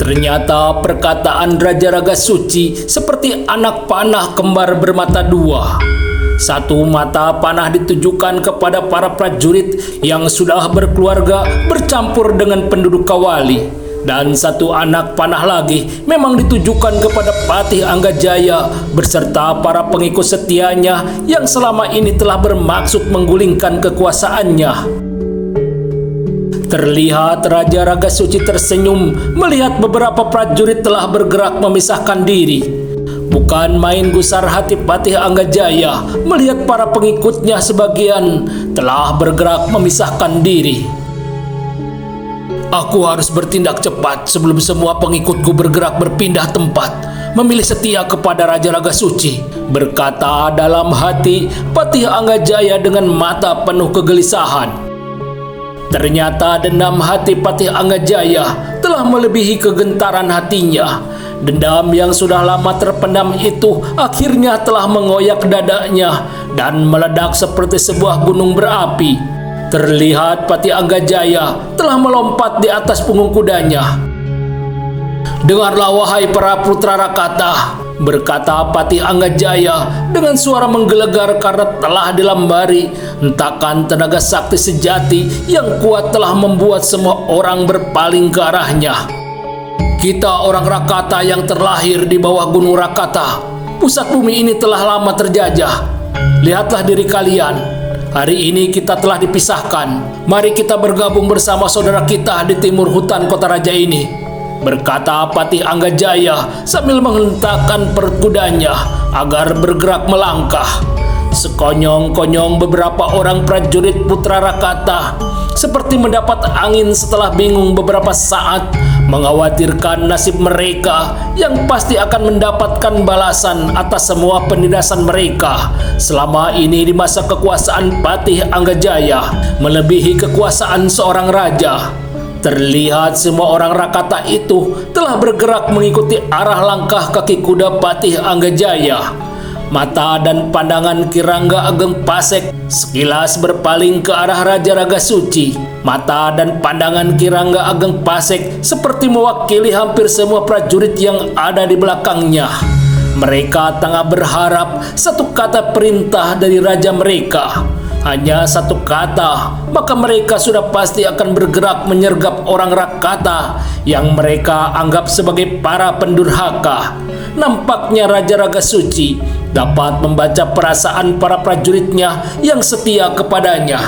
Ternyata perkataan Raja Raga Suci seperti anak panah kembar bermata dua. Satu mata panah ditujukan kepada para prajurit yang sudah berkeluarga bercampur dengan penduduk Kawali, dan satu anak panah lagi memang ditujukan kepada Patih Anggajaya beserta para pengikut setianya yang selama ini telah bermaksud menggulingkan kekuasaannya. Terlihat Raja Raga Suci tersenyum melihat beberapa prajurit telah bergerak memisahkan diri. Bukan main gusar hati Patih Anggajaya melihat para pengikutnya sebagian telah bergerak memisahkan diri. Aku harus bertindak cepat sebelum semua pengikutku bergerak berpindah tempat, memilih setia kepada Raja Raga Suci, berkata dalam hati Patih Anggajaya dengan mata penuh kegelisahan. Ternyata dendam hati Patih Anggajaya telah melebihi kegentaran hatinya. Dendam yang sudah lama terpendam itu akhirnya telah mengoyak dadanya dan meledak seperti sebuah gunung berapi. Terlihat Patih Anggajaya telah melompat di atas punggung kudanya. "Dengarlah wahai para putra Rakata," berkata Patih Anggajaya dengan suara menggelegar karena telah dilambari hentakan tenaga sakti sejati yang kuat telah membuat semua orang berpaling ke arahnya. "Kita orang Rakata yang terlahir di bawah Gunung Rakata, pusat bumi ini telah lama terjajah. Lihatlah diri kalian, hari ini kita telah dipisahkan. Mari kita bergabung bersama saudara kita di timur hutan kota raja ini," berkata Patih Anggajaya sambil menghentakkan perut kudanya agar bergerak melangkah. Sekonyong-konyong beberapa orang prajurit putra Rakata seperti mendapat angin setelah bingung beberapa saat, mengkhawatirkan nasib mereka yang pasti akan mendapatkan balasan atas semua penindasan mereka selama ini di masa kekuasaan Patih Anggajaya melebihi kekuasaan seorang raja. Terlihat semua orang Rakata itu telah bergerak mengikuti arah langkah kaki kuda Patih Anggajaya. Mata dan pandangan Kirangga Ageng Pasek sekilas berpaling ke arah Raja Raga Suci. Mata dan pandangan Kirangga Ageng Pasek seperti mewakili hampir semua prajurit yang ada di belakangnya. Mereka tengah berharap satu kata perintah dari raja mereka. Hanya satu kata, maka mereka sudah pasti akan bergerak menyergap orang Rakata yang mereka anggap sebagai para pendurhaka. Nampaknya Raja Raga Suci dapat membaca perasaan para prajuritnya yang setia kepadanya.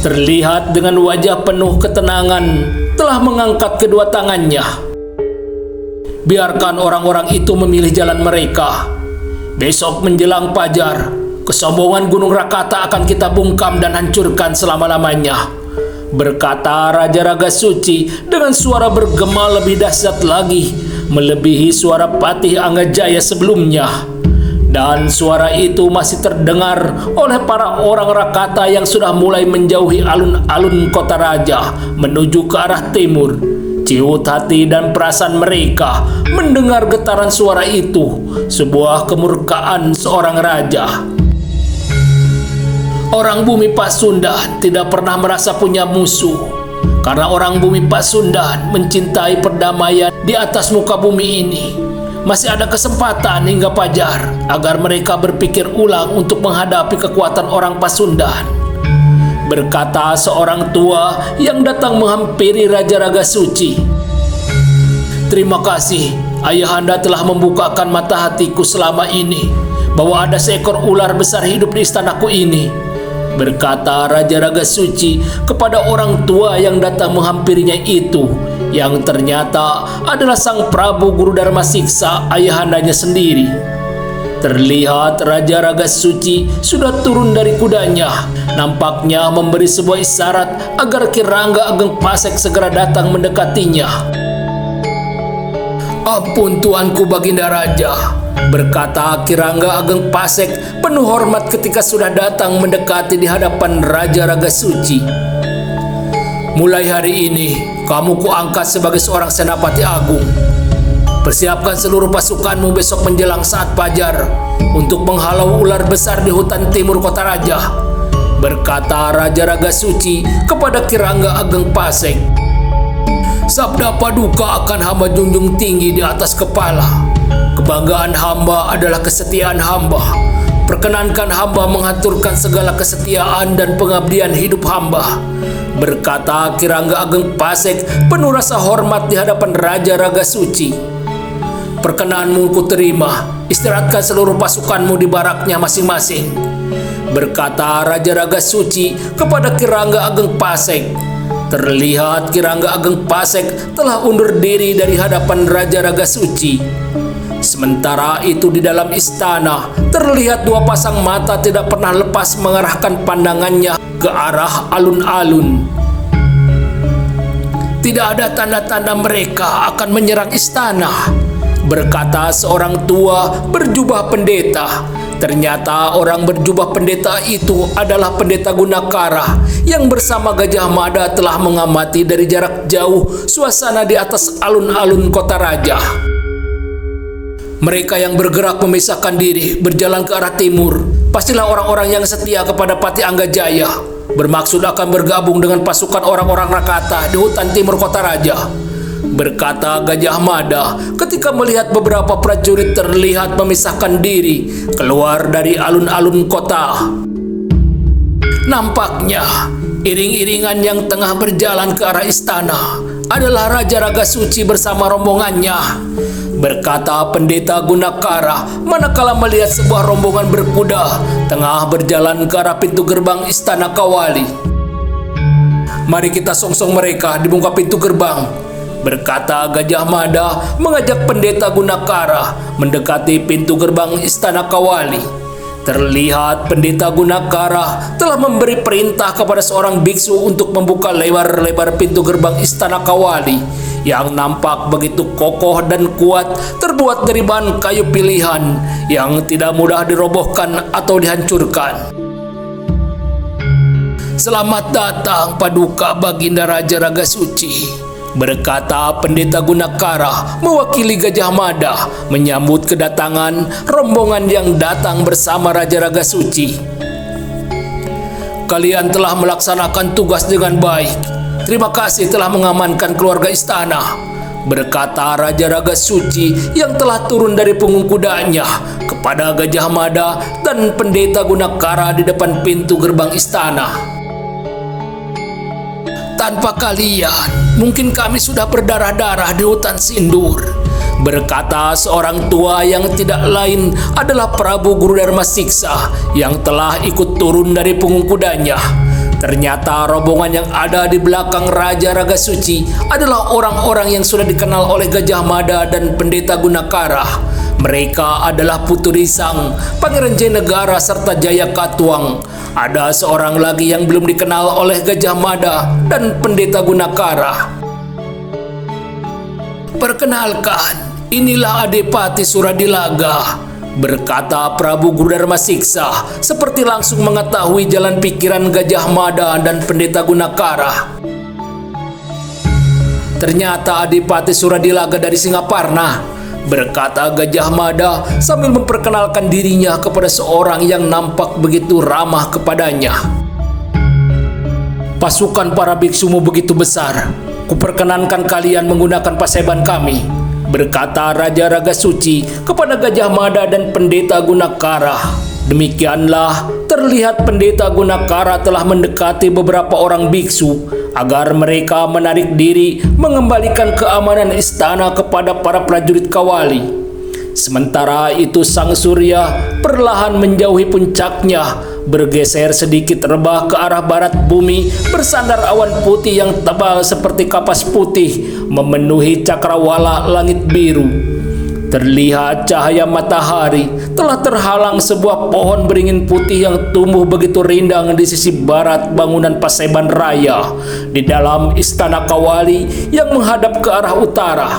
Terlihat dengan wajah penuh ketenangan telah mengangkat kedua tangannya. "Biarkan orang-orang itu memilih jalan mereka. Besok menjelang fajar, kesombongan Gunung Rakata akan kita bungkam dan hancurkan selama-lamanya," berkata Raja Raga Suci dengan suara bergema lebih dahsyat lagi, melebihi suara Patih Anggajaya sebelumnya. Dan suara itu masih terdengar oleh para orang Rakata yang sudah mulai menjauhi alun-alun kota raja menuju ke arah timur. Ciut hati dan perasaan mereka mendengar getaran suara itu, sebuah kemurkaan seorang raja. Orang bumi Pasundan tidak pernah merasa punya musuh, karena orang bumi Pasundan mencintai perdamaian di atas muka bumi ini. Masih ada kesempatan hingga fajar agar mereka berpikir ulang untuk menghadapi kekuatan orang Pasundan, berkata seorang tua yang datang menghampiri Raja Raga Suci. "Terima kasih, Ayahanda telah membukakan mata hatiku selama ini bahwa ada seekor ular besar hidup di istanaku ini," berkata Raja Raga Suci kepada orang tua yang datang menghampirinya itu, yang ternyata adalah Sang Prabu Guru Dharma Siksa, ayahandanya sendiri. Terlihat Raja Raga Suci sudah turun dari kudanya, nampaknya memberi sebuah isyarat agar Kirangga Ageng Pasek segera datang mendekatinya. "Ampun tuanku Baginda Raja," berkata Kirangga Ageng Pasek penuh hormat ketika sudah datang mendekati di hadapan Raja Raga Suci. "Mulai hari ini kamu kuangkat sebagai seorang senapati agung. Persiapkan seluruh pasukanmu besok menjelang saat fajar untuk menghalau ular besar di hutan timur kota raja," berkata Raja Raga Suci kepada Kirangga Ageng Pasek. Sabda Paduka akan hamba junjung tinggi di atas kepala. Kebanggaan hamba adalah kesetiaan hamba. Perkenankan hamba mengaturkan segala kesetiaan dan pengabdian hidup hamba. Berkata Ki Rangga Ageng Pasek penuh rasa hormat di hadapan Raja Raga Suci. Perkenanmu ku terima, istirahatkan seluruh pasukanmu di baraknya masing-masing. Berkata Raja Raga Suci kepada Ki Rangga Ageng Pasek. Terlihat Ki Rangga Ageng Pasek telah undur diri dari hadapan Raja Raga Suci. Sementara itu di dalam istana terlihat dua pasang mata tidak pernah lepas mengarahkan pandangannya ke arah alun-alun. Tidak ada tanda-tanda mereka akan menyerang istana, berkata seorang tua berjubah pendeta. Ternyata orang berjubah pendeta itu adalah Pendeta Gunakara yang bersama Gajah Mada telah mengamati dari jarak jauh suasana di atas alun-alun kota raja. Mereka yang bergerak memisahkan diri berjalan ke arah timur pastilah orang-orang yang setia kepada Pati Anggajaya, bermaksud akan bergabung dengan pasukan orang-orang Rakata di hutan timur kota raja, berkata Gajah Mada ketika melihat beberapa prajurit terlihat memisahkan diri keluar dari alun-alun kota. Nampaknya iring-iringan yang tengah berjalan ke arah istana adalah Raja Raga Suci bersama rombongannya, berkata Pendeta Gunakara manakala melihat sebuah rombongan berkuda tengah berjalan ke arah pintu gerbang istana Kawali. Mari kita songsong mereka di muka pintu gerbang, berkata Gajah Mada mengajak Pendeta Gunakara mendekati pintu gerbang istana Kawali. Terlihat Pendeta Gunakara telah memberi perintah kepada seorang biksu untuk membuka lebar-lebar pintu gerbang istana Kawali yang nampak begitu kokoh dan kuat, terbuat dari bahan kayu pilihan yang tidak mudah dirobohkan atau dihancurkan. Selamat datang Paduka Baginda Raja Raga Suci, berkata Pendeta Gunakara mewakili Gajah Mada menyambut kedatangan rombongan yang datang bersama Raja Raga Suci. Kalian telah melaksanakan tugas dengan baik. Terima kasih telah mengamankan keluarga istana, berkata Raja Raga Suci yang telah turun dari punggung kudanya kepada Gajah Mada dan Pendeta Gunakara di depan pintu gerbang istana. Tanpa kalian, mungkin kami sudah berdarah-darah di hutan Sindur, berkata seorang tua yang tidak lain adalah Prabu Guru Dharma Siksa yang telah ikut turun dari punggung kudanya. Ternyata rombongan yang ada di belakang Raja Raga Suci adalah orang-orang yang sudah dikenal oleh Gajah Mada dan Pendeta Gunakara. Mereka adalah Putu Risang, Pangeran Jayanegara serta Jaya Katuang. Ada seorang lagi yang belum dikenal oleh Gajah Mada dan Pendeta Gunakara. Perkenalkan, inilah Adipati Suradilaga, berkata Prabu Guru Dharma Siksa seperti langsung mengetahui jalan pikiran Gajah Mada dan Pendeta Gunakara. Ternyata Adipati Suradilaga dari Singaparna, berkata Gajah Mada sambil memperkenalkan dirinya kepada seorang yang nampak begitu ramah kepadanya. Pasukan para biksumu begitu besar, kuperkenankan kalian menggunakan paseban kami, berkata Raja Raga Suci kepada Gajah Mada dan Pendeta Gunakara. Demikianlah terlihat Pendeta Gunakara telah mendekati beberapa orang biksu agar mereka menarik diri mengembalikan keamanan istana kepada para prajurit Kawali. Sementara itu Sang Surya perlahan menjauhi puncaknya, bergeser sedikit rebah ke arah barat bumi, bersandar awan putih yang tebal seperti kapas putih memenuhi cakrawala langit biru. Terlihat cahaya matahari telah terhalang sebuah pohon beringin putih yang tumbuh begitu rindang di sisi barat bangunan Paseban Raya di dalam istana Kawali yang menghadap ke arah utara.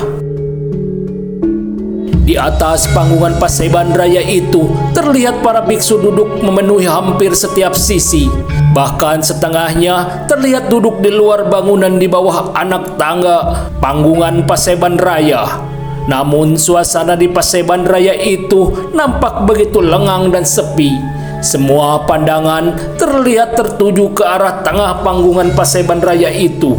Di atas panggungan Paseban Raya itu terlihat para biksu duduk memenuhi hampir setiap sisi. Bahkan setengahnya terlihat duduk di luar bangunan di bawah anak tangga panggungan Paseban Raya. Namun suasana di Paseban Raya itu nampak begitu lengang dan sepi. Semua pandangan terlihat tertuju ke arah tengah panggungan Paseban Raya itu.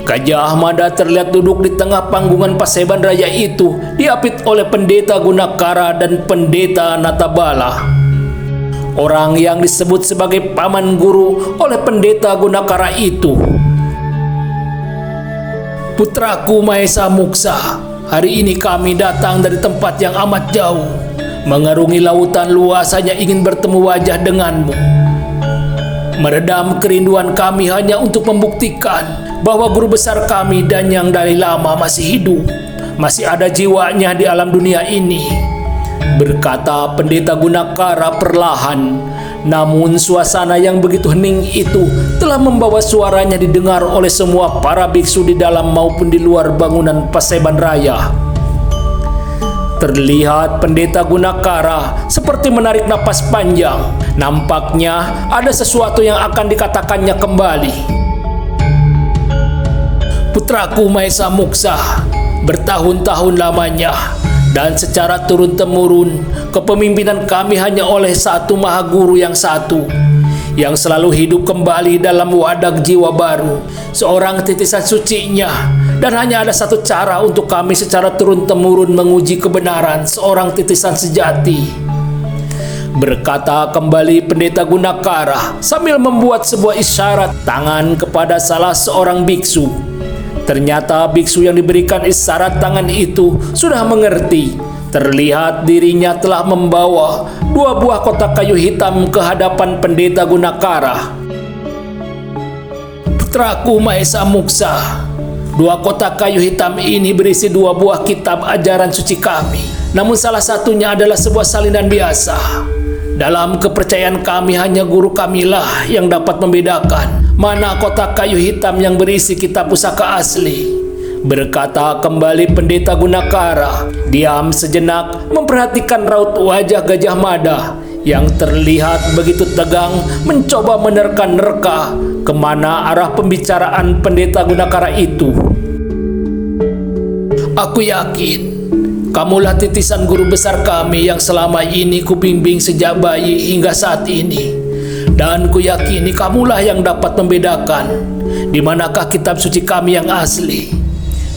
Gajah Mada terlihat duduk di tengah panggungan Paseban Raya itu, diapit oleh Pendeta Gunakara dan Pendeta Natabala. Orang yang disebut sebagai paman guru oleh Pendeta Gunakara itu. Putraku Mahesa Muksa, hari ini kami datang dari tempat yang amat jauh, mengarungi lautan luas hanya ingin bertemu wajah denganmu. Meredam kerinduan kami hanya untuk membuktikan bahwa guru besar kami dan yang dari lama masih hidup, masih ada jiwanya di alam dunia ini, berkata Pendeta Gunakara perlahan. Namun suasana yang begitu hening itu telah membawa suaranya didengar oleh semua para biksu di dalam maupun di luar bangunan Paseban Raya. Terlihat Pendeta Gunakara seperti menarik napas panjang. Nampaknya ada sesuatu yang akan dikatakannya kembali. Putraku Mahesa Muksa, bertahun-tahun lamanya dan secara turun-temurun kepemimpinan kami hanya oleh satu Maha Guru yang satu, yang selalu hidup kembali dalam wadah jiwa baru, seorang titisan sucinya. Dan hanya ada satu cara untuk kami secara turun-temurun menguji kebenaran seorang titisan sejati, berkata kembali Pendeta Gunakara sambil membuat sebuah isyarat tangan kepada salah seorang biksu. Ternyata biksu yang diberikan isyarat tangan itu sudah mengerti. Terlihat dirinya telah membawa 2 buah kotak kayu hitam ke hadapan Pendeta Gunakara. Putraku Mahesa Muksa, 2 kotak kayu hitam ini berisi 2 buah kitab ajaran suci kami. Namun salah satunya adalah sebuah salinan biasa. Dalam kepercayaan kami hanya guru kamilah yang dapat membedakan mana kotak kayu hitam yang berisi kitab pusaka asli, berkata kembali Pendeta Gunakara. Diam sejenak memperhatikan raut wajah Gajah Mada yang terlihat begitu tegang, mencoba menerka-nerka kemana arah pembicaraan Pendeta Gunakara itu. Aku yakin kamulah titisan guru besar kami yang selama ini kubimbing sejak bayi hingga saat ini. Dan kuyakini kamulah yang dapat membedakan di manakah kitab suci kami yang asli.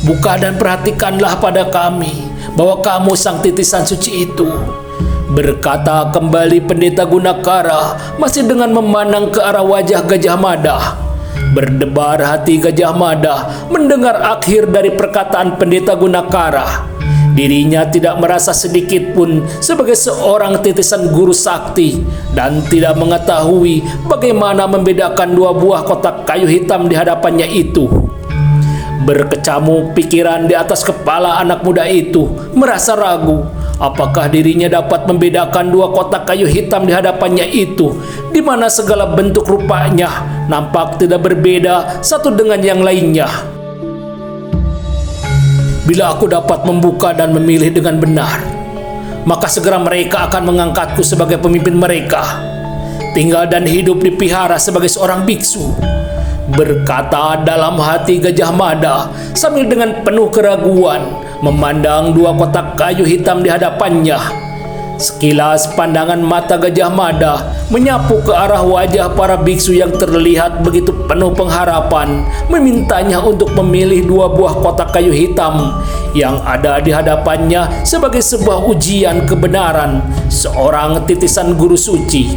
Buka dan perhatikanlah pada kami bahwa kamu sang titisan suci itu, berkata kembali Pendeta Gunakara masih dengan memandang ke arah wajah Gajah Mada. Berdebar hati Gajah Mada mendengar akhir dari perkataan Pendeta Gunakara. Dirinya tidak merasa sedikit pun sebagai seorang titisan guru sakti dan tidak mengetahui bagaimana membedakan 2 buah kotak kayu hitam di hadapannya itu. Berkecamuk pikiran di atas kepala anak muda itu, merasa ragu apakah dirinya dapat membedakan 2 kotak kayu hitam di hadapannya itu, di mana segala bentuk rupanya nampak tidak berbeda satu dengan yang lainnya. Bila aku dapat membuka dan memilih dengan benar, maka segera mereka akan mengangkatku sebagai pemimpin mereka, tinggal dan hidup dipihara sebagai seorang biksu, berkata dalam hati Gajah Mada sambil dengan penuh keraguan memandang 2 kotak kayu hitam di hadapannya. Sekilas pandangan mata Gajah Mada menyapu ke arah wajah para biksu yang terlihat begitu penuh pengharapan, memintanya untuk memilih 2 buah kotak kayu hitam yang ada di hadapannya sebagai sebuah ujian kebenaran seorang titisan guru suci.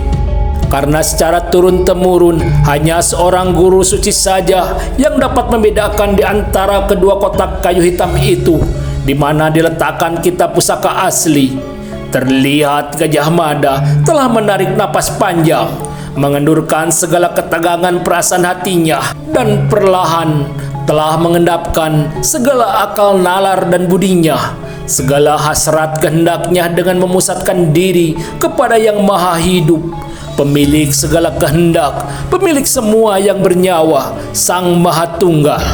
Karena secara turun-temurun hanya seorang guru suci saja yang dapat membedakan di antara kedua kotak kayu hitam itu, di mana diletakkan kitab pusaka asli. Terlihat Gajah Mada telah menarik napas panjang, mengendurkan segala ketegangan perasaan hatinya, dan perlahan telah mengendapkan segala akal nalar dan budinya, segala hasrat kehendaknya dengan memusatkan diri kepada Yang Maha Hidup, pemilik segala kehendak, pemilik semua yang bernyawa, Sang Maha Tunggal.